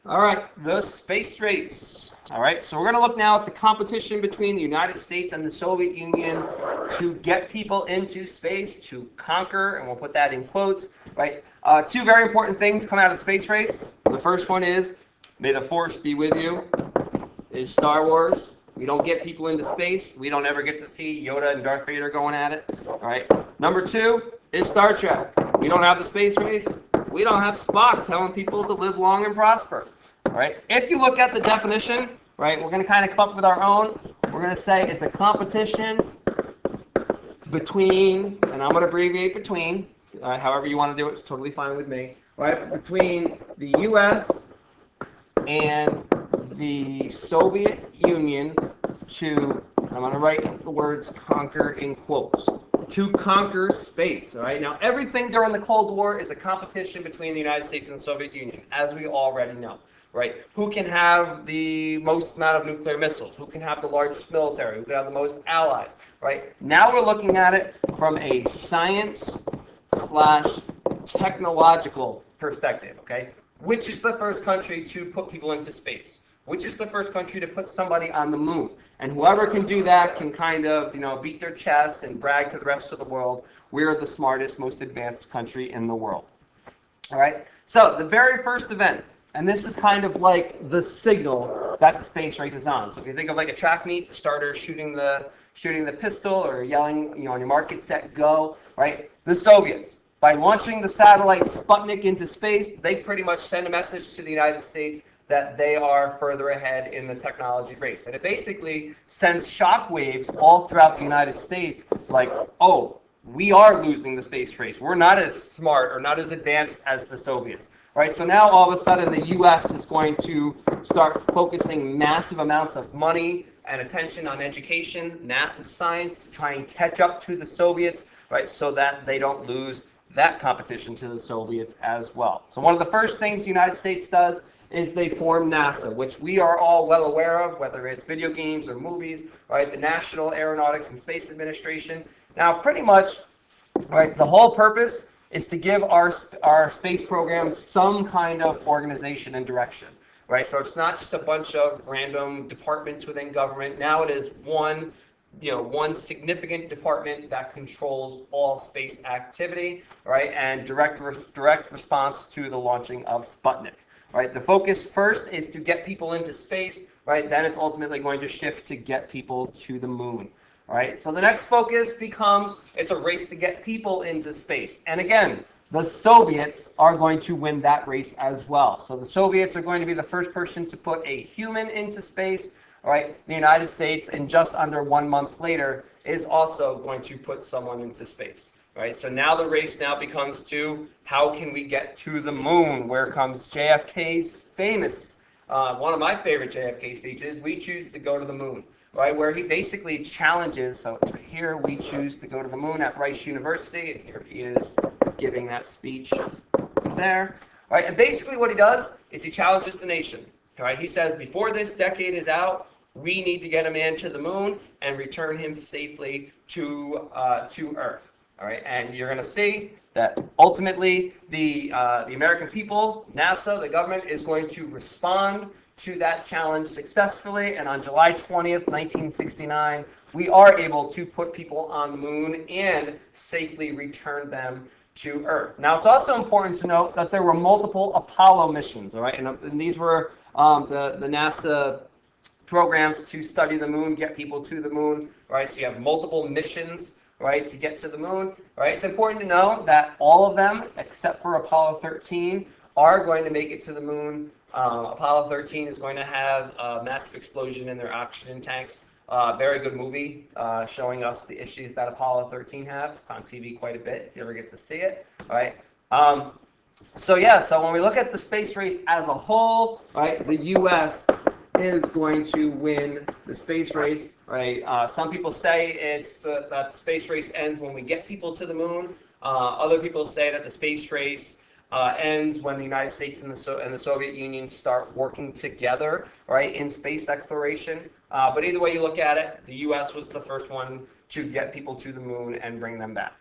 All right, the space race. All right, so we're going to look now at the competition between the United States and the Soviet Union to get people into space, to conquer, and we'll put that in quotes, right? Two very important things come out of the space race. The first one is, may the force be with you, is Star Wars. We don't get people into space. We don't ever get to see Yoda and Darth Vader going at it, all right? Number two is Star Trek. We don't have the space race. We don't have Spock telling people to live long and prosper. All right. If you look at the definition, right, we're going to kind of come up with our own. We're going to say it's a competition between, and I'm going to abbreviate between, however you want to do it, it's totally fine with me, right, between the U.S. and the Soviet Union to, I'm going to write the words conquer in quotes, to conquer space. All right. Now, everything during the Cold War is a competition between the United States and the Soviet Union, as we already know. Right? Who can have the most amount of nuclear missiles? Who can have the largest military? Who can have the most allies? Right? Now we're looking at it from a science/technological perspective. Okay? Which is the first country to put people into space? Which is the first country to put somebody on the moon? And whoever can do that can kind of, beat their chest and brag to the rest of the world, we're the smartest, most advanced country in the world. All right? So the very first event. And this is kind of like the signal that the space race is on. So if you think of like a track meet, the starter shooting the pistol or yelling, on your mark, get set, go, right? The Soviets, by launching the satellite Sputnik into space, they pretty much send a message to the United States that they are further ahead in the technology race. And it basically sends shockwaves all throughout the United States, like, oh, we are losing the space race. We're not as smart or not as advanced as the Soviets, right? So now all of a sudden the U.S. is going to start focusing massive amounts of money and attention on education, math and science to try and catch up to the Soviets, right? So that they don't lose that competition to the Soviets as well. So one of the first things the United States does is they form NASA, which we are all well aware of, whether it's video games or movies, right? The National Aeronautics and Space Administration. Now, pretty much, right, the whole purpose is to give our space program some kind of organization and direction, right? So it's not just a bunch of random departments within government. Now it is one significant department that controls all space activity, right, and direct response to the launching of Sputnik. Right, the focus first is to get people into space, right? Then it's ultimately going to shift to get people to the moon. All right, so the next focus becomes it's a race to get people into space. And again, the Soviets are going to win that race as well. So the Soviets are going to be the first person to put a human into space. All right, the United States, in just under 1 month later, is also going to put someone into space. Right, so now the race now becomes to how can we get to the moon? Where comes JFK's famous, one of my favorite JFK speeches, we choose to go to the moon, right? Where he basically challenges, so it's right here, we choose to go to the moon at Rice University, and here he is giving that speech there. Right, and basically what he does is he challenges the nation. Right, he says before this decade is out, we need to get a man to the moon and return him safely to Earth. All right, and you're going to see that ultimately the American people, NASA, the government, is going to respond to that challenge successfully. And on July 20th, 1969, we are able to put people on the moon and safely return them to Earth. Now, it's also important to note that there were multiple Apollo missions. All right, and these were the NASA programs to study the moon, get people to the moon. Right, so you have multiple missions, right, to get to the moon. Right, it's important to know that all of them, except for Apollo 13, are going to make it to the moon. Apollo 13 is going to have a massive explosion in their oxygen tanks. Very good movie showing us the issues that Apollo 13 have. It's on TV quite a bit if you ever get to see it. Right. So when we look at the space race as a whole, right, the U.S. is going to win the space race, right? Some people say that the space race ends when we get people to the moon. Other people say that the space race ends when the United States and the Soviet Union start working together, right, in space exploration. But either way you look at it, the U.S. was the first one to get people to the moon and bring them back.